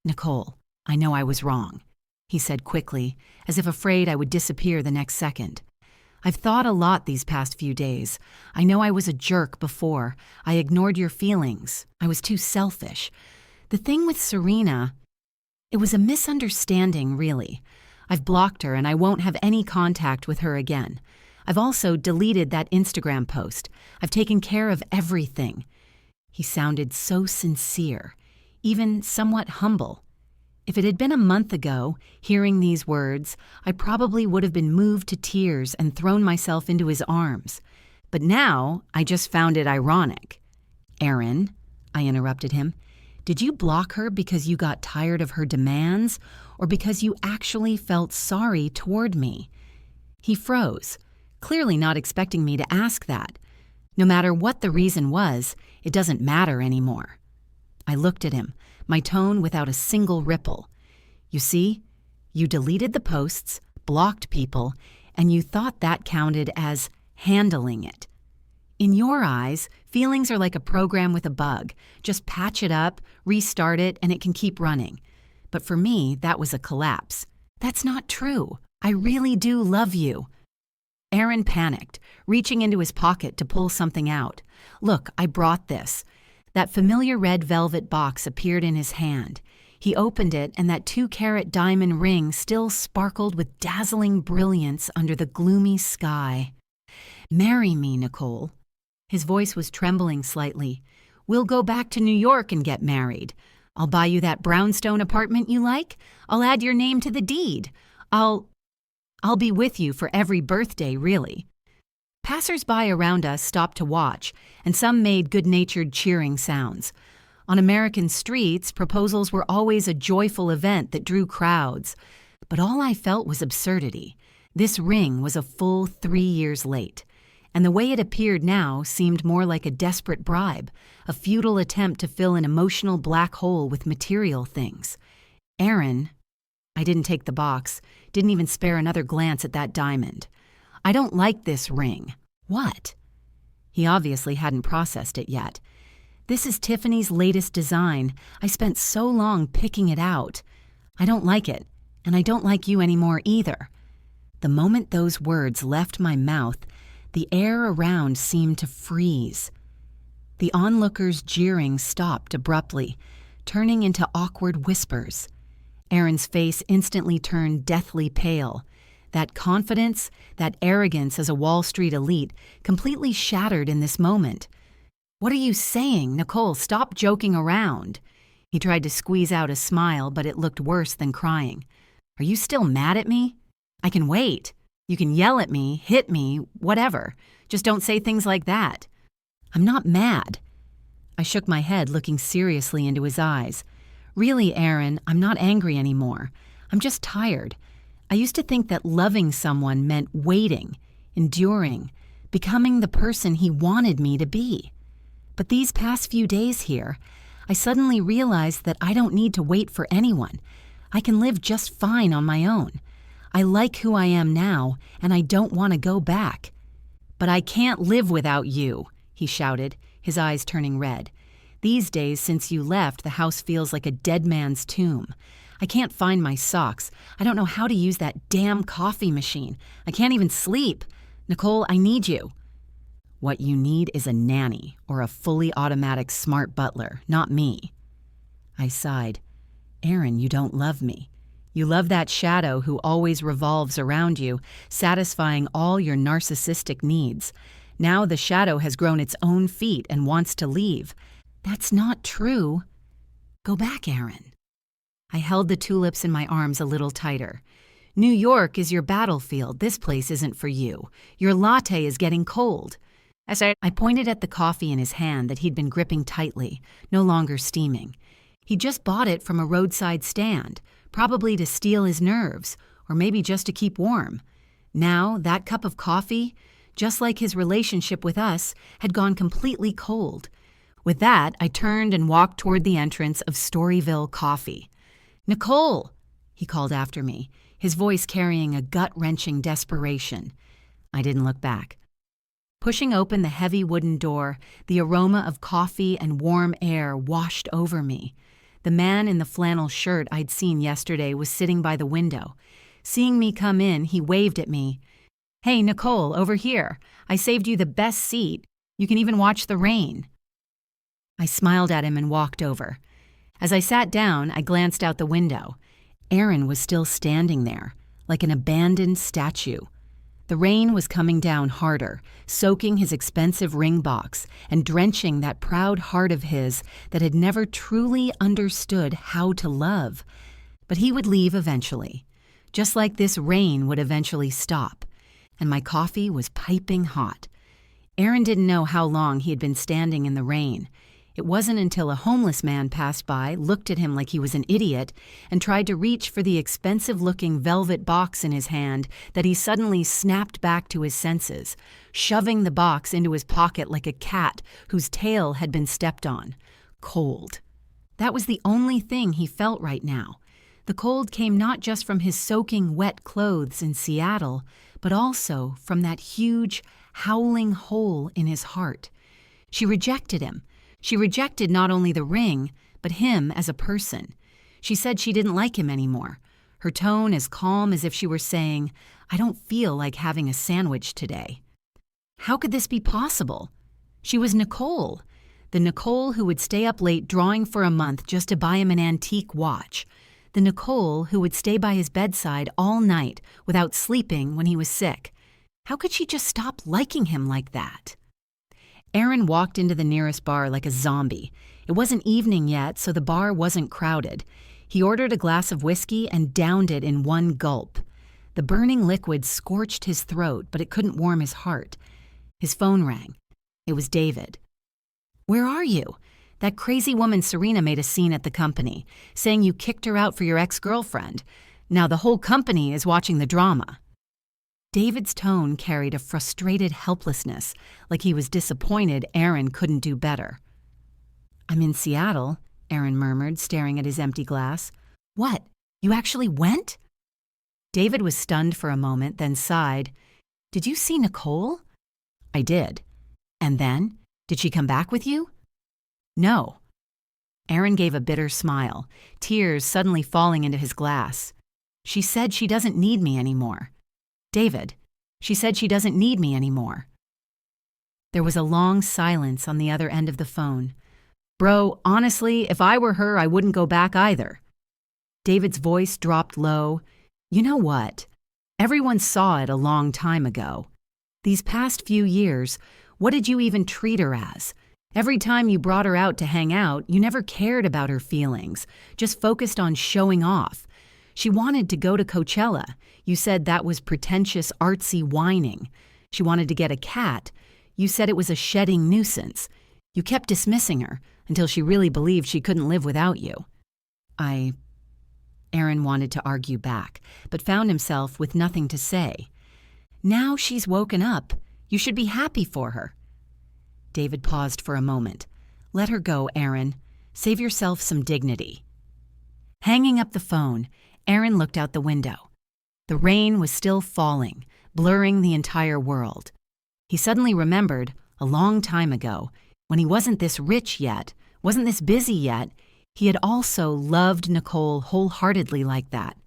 Speaker 1: "Nicole, I know I was wrong," he said quickly, as if afraid I would disappear the next second. "I've thought a lot these past few days. I know I was a jerk before. I ignored your feelings. I was too selfish. The thing with Serena, it was a misunderstanding, really. I've blocked her and I won't have any contact with her again. I've also deleted that Instagram post. I've taken care of everything." He sounded so sincere, even somewhat humble. If it had been a month ago, hearing these words, I probably would have been moved to tears and thrown myself into his arms. But now, I just found it ironic. "Aaron," I interrupted him, "did you block her because you got tired of her demands, or because you actually felt sorry toward me?" He froze, clearly not expecting me to ask that. No matter what the reason was, it doesn't matter anymore. I looked at him, my tone without a single ripple. "You see, you deleted the posts, blocked people, and you thought that counted as handling it. In your eyes, feelings are like a program with a bug. Just patch it up, restart it, and it can keep running. But for me, that was a collapse. That's not true. I really do love you." Aaron panicked, reaching into his pocket to pull something out. "Look, I brought this." That familiar red velvet box appeared in his hand. He opened it, and that 2-carat diamond ring still sparkled with dazzling brilliance under the gloomy sky. "Marry me, Nicole." His voice was trembling slightly. "We'll go back to New York and get married. I'll buy you that brownstone apartment you like. I'll add your name to the deed. I'll be with you for every birthday, really." Passers-by around us stopped to watch, and some made good-natured cheering sounds. On American streets, proposals were always a joyful event that drew crowds. But all I felt was absurdity. This ring was a full 3 years late. and the way it appeared now seemed more like a desperate bribe, a futile attempt to fill an emotional black hole with material things. Aaron, I didn't take the box, didn't even spare another glance at that diamond. I don't like this ring. What? He obviously hadn't processed it yet. This is Tiffany's latest design. I spent so long picking it out. I don't like it, and I don't like you anymore either. The moment those words left my mouth, the air around seemed to freeze. The onlookers' jeering stopped abruptly, turning into awkward whispers. Aaron's face instantly turned deathly pale. That confidence, that arrogance as a Wall Street elite, completely shattered in this moment. "What are you saying, Nicole? Stop joking around." He tried to squeeze out a smile, but it looked worse than crying. "Are you still mad at me? I can wait. You can yell at me, hit me, whatever. Just don't say things like that." "I'm not mad." I shook my head, looking seriously into his eyes. "Really, Aaron, I'm not angry anymore. I'm just tired. I used to think that loving someone meant waiting, enduring, becoming the person he wanted me to be. But these past few days here, I suddenly realized that I don't need to wait for anyone. I can live just fine on my own. I like who I am now, and I don't want to go back." "But I can't live without you," he shouted, his eyes turning red. "These days since you left, the house feels like a dead man's tomb. I can't find my socks. I don't know how to use that damn coffee machine. I can't even sleep. Nicole, I need you." "What you need is a nanny or a fully automatic smart butler, not me." I sighed. "Aaron, you don't love me. You love that shadow who always revolves around you, satisfying all your narcissistic needs. Now the shadow has grown its own feet and wants to leave." "That's not true." "Go back, Aaron." I held the tulips in my arms a little tighter. "New York is your battlefield. This place isn't for you. Your latte is getting cold." I pointed at the coffee in his hand that he'd been gripping tightly, no longer steaming. He'd just bought it from a roadside stand, probably to steal his nerves, or maybe just to keep warm. Now, that cup of coffee, just like his relationship with us, had gone completely cold. With that, I turned and walked toward the entrance of Storyville Coffee. "Nicole!" he called after me, his voice carrying a gut-wrenching desperation. I didn't look back. Pushing open the heavy wooden door, the aroma of coffee and warm air washed over me. The man in the flannel shirt I'd seen yesterday was sitting by the window. Seeing me come in, he waved at me. "Hey, Nicole, over here. I saved you the best seat. You can even watch the rain." I smiled at him and walked over. As I sat down, I glanced out the window. Aaron was still standing there, like an abandoned statue. The rain was coming down harder, soaking his expensive ring box and drenching that proud heart of his that had never truly understood how to love. But he would leave eventually, just like this rain would eventually stop. And my coffee was piping hot. Aaron didn't know how long he had been standing in the rain. It wasn't until a homeless man passed by, looked at him like he was an idiot, and tried to reach for the expensive-looking velvet box in his hand that he suddenly snapped back to his senses, shoving the box into his pocket like a cat whose tail had been stepped on. Cold. That was the only thing he felt right now. The cold came not just from his soaking wet clothes in Seattle, but also from that huge, howling hole in his heart. She rejected him. She rejected not only the ring, but him as a person. She said she didn't like him anymore, her tone as calm as if she were saying, "I don't feel like having a sandwich today." How could this be possible? She was Nicole, the Nicole who would stay up late drawing for a month just to buy him an antique watch, the Nicole who would stay by his bedside all night without sleeping when he was sick. How could she just stop liking him like that? Aaron walked into the nearest bar like a zombie. It wasn't evening yet, so the bar wasn't crowded. He ordered a glass of whiskey and downed it in one gulp. The burning liquid scorched his throat, but it couldn't warm his heart. His phone rang. It was David. "Where are you? That crazy woman Serena made a scene at the company, saying you kicked her out for your ex-girlfriend. Now the whole company is watching the drama." David's tone carried a frustrated helplessness, like he was disappointed Aaron couldn't do better. "I'm in Seattle," Aaron murmured, staring at his empty glass. "What? You actually went?" David was stunned for a moment, then sighed. "Did you see Nicole?" "I did." "And then? Did she come back with you?" "No." Aaron gave a bitter smile, tears suddenly falling into his glass. "She said she doesn't need me anymore." "David, she said she doesn't need me anymore." There was a long silence on the other end of the phone. "Bro, honestly, if I were her, I wouldn't go back either." David's voice dropped low. "You know what? Everyone saw it a long time ago. These past few years, what did you even treat her as? Every time you brought her out to hang out, you never cared about her feelings, just focused on showing off. She wanted to go to Coachella. You said that was pretentious, artsy whining. She wanted to get a cat. You said it was a shedding nuisance. You kept dismissing her until she really believed she couldn't live without you." Aaron wanted to argue back, but found himself with nothing to say. "Now she's woken up. You should be happy for her." David paused for a moment. "Let her go, Aaron. Save yourself some dignity." Hanging up the phone, Aaron looked out the window. The rain was still falling, blurring the entire world. He suddenly remembered, a long time ago, when he wasn't this rich yet, wasn't this busy yet, he had also loved Nicole wholeheartedly like that.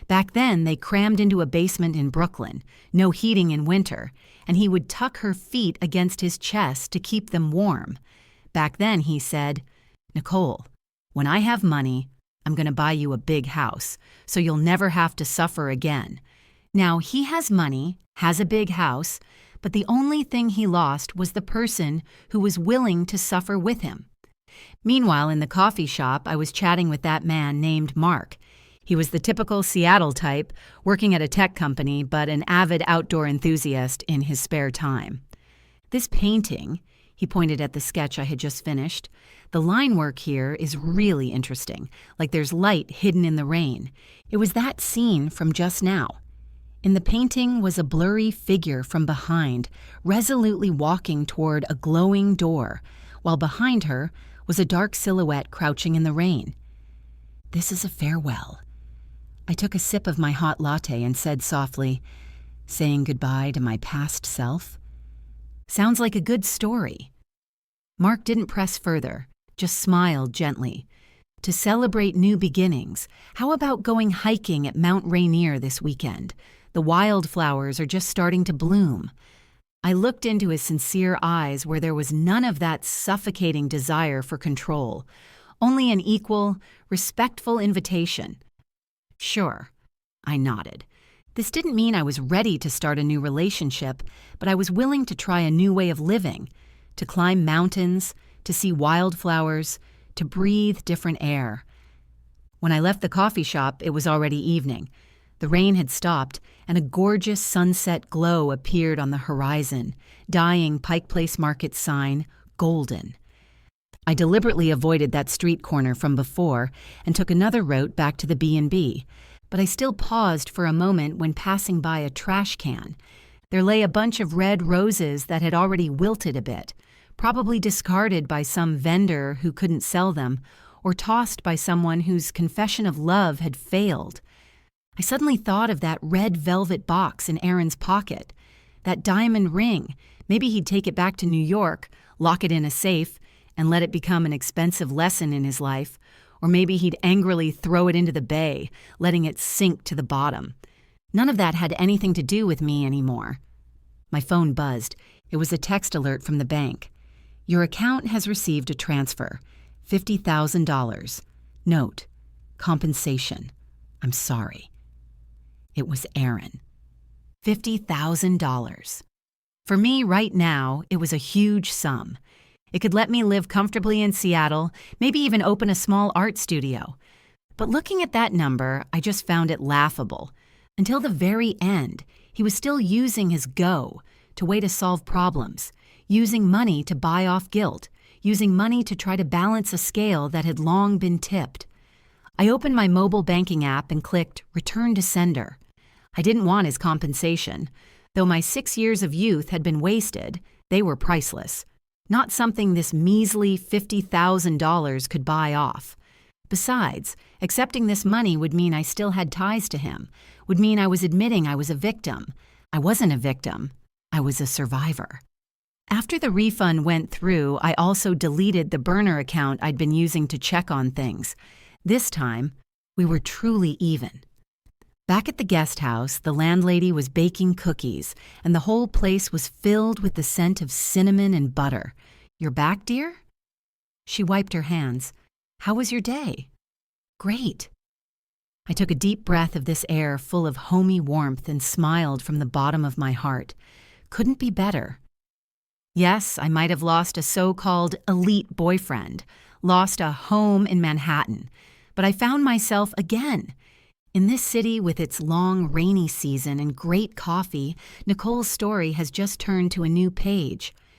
Speaker 1: Back then, they crammed into a basement in Brooklyn, no heating in winter, and he would tuck her feet against his chest to keep them warm. Back then, he said, "Nicole, when I have money, I'm going to buy you a big house, so you'll never have to suffer again." Now, he has money, has a big house, but the only thing he lost was the person who was willing to suffer with him. Meanwhile, in the coffee shop, I was chatting with that man named Mark. He was the typical Seattle type, working at a tech company, but an avid outdoor enthusiast in his spare time. "This painting," he pointed at the sketch I had just finished, "the line work here is really interesting, like there's light hidden in the rain. It was that scene from just now. In the painting was a blurry figure from behind, resolutely walking toward a glowing door, while behind her was a dark silhouette crouching in the rain. This is a farewell." I took a sip of my hot latte and said softly, "Saying goodbye to my past self?" "Sounds like a good story." Mark didn't press further, just smiled gently. "To celebrate new beginnings, how about going hiking at Mount Rainier this weekend? The wildflowers are just starting to bloom." I looked into his sincere eyes where there was none of that suffocating desire for control, only an equal, respectful invitation. "Sure." I nodded. This didn't mean I was ready to start a new relationship, but I was willing to try a new way of living, to climb mountains, to see wildflowers, to breathe different air. When I left the coffee shop, it was already evening. The rain had stopped, and a gorgeous sunset glow appeared on the horizon, dyeing Pike Place Market's sign golden. I deliberately avoided that street corner from before and took another route back to the B&B, but I still paused for a moment when passing by a trash can. There lay a bunch of red roses that had already wilted a bit, probably discarded by some vendor who couldn't sell them, or tossed by someone whose confession of love had failed. I suddenly thought of that red velvet box in Aaron's pocket, that diamond ring. Maybe he'd take it back to New York, lock it in a safe, and let it become an expensive lesson in his life, or maybe he'd angrily throw it into the bay, letting it sink to the bottom. None of that had anything to do with me anymore. My phone buzzed. It was a text alert from the bank. "Your account has received a transfer. $50,000. Note, compensation. I'm sorry." It was Aaron. $50,000. For me, right now, it was a huge sum. It could let me live comfortably in Seattle, maybe even open a small art studio. But looking at that number, I just found it laughable. Until the very end, he was still using his go, to way to solve problems, using money to buy off guilt, using money to try to balance a scale that had long been tipped. I opened my mobile banking app and clicked Return to Sender. I didn't want his compensation. Though my 6 years of youth had been wasted, they were priceless. Not something this measly $50,000 could buy off. Besides, accepting this money would mean I still had ties to him, would mean I was admitting I was a victim. I wasn't a victim. I was a survivor. After the refund went through, I also deleted the burner account I'd been using to check on things. This time, we were truly even. Back at the guest house, the landlady was baking cookies, and the whole place was filled with the scent of cinnamon and butter. "You're back, dear?" She wiped her hands. "How was your day?" "Great." I took a deep breath of this air full of homey warmth and smiled from the bottom of my heart. Couldn't be better. Yes, I might have lost a so-called elite boyfriend, lost a home in Manhattan, but I found myself again. In this city with its long rainy season and great coffee, Nicole's story has just turned to a new page.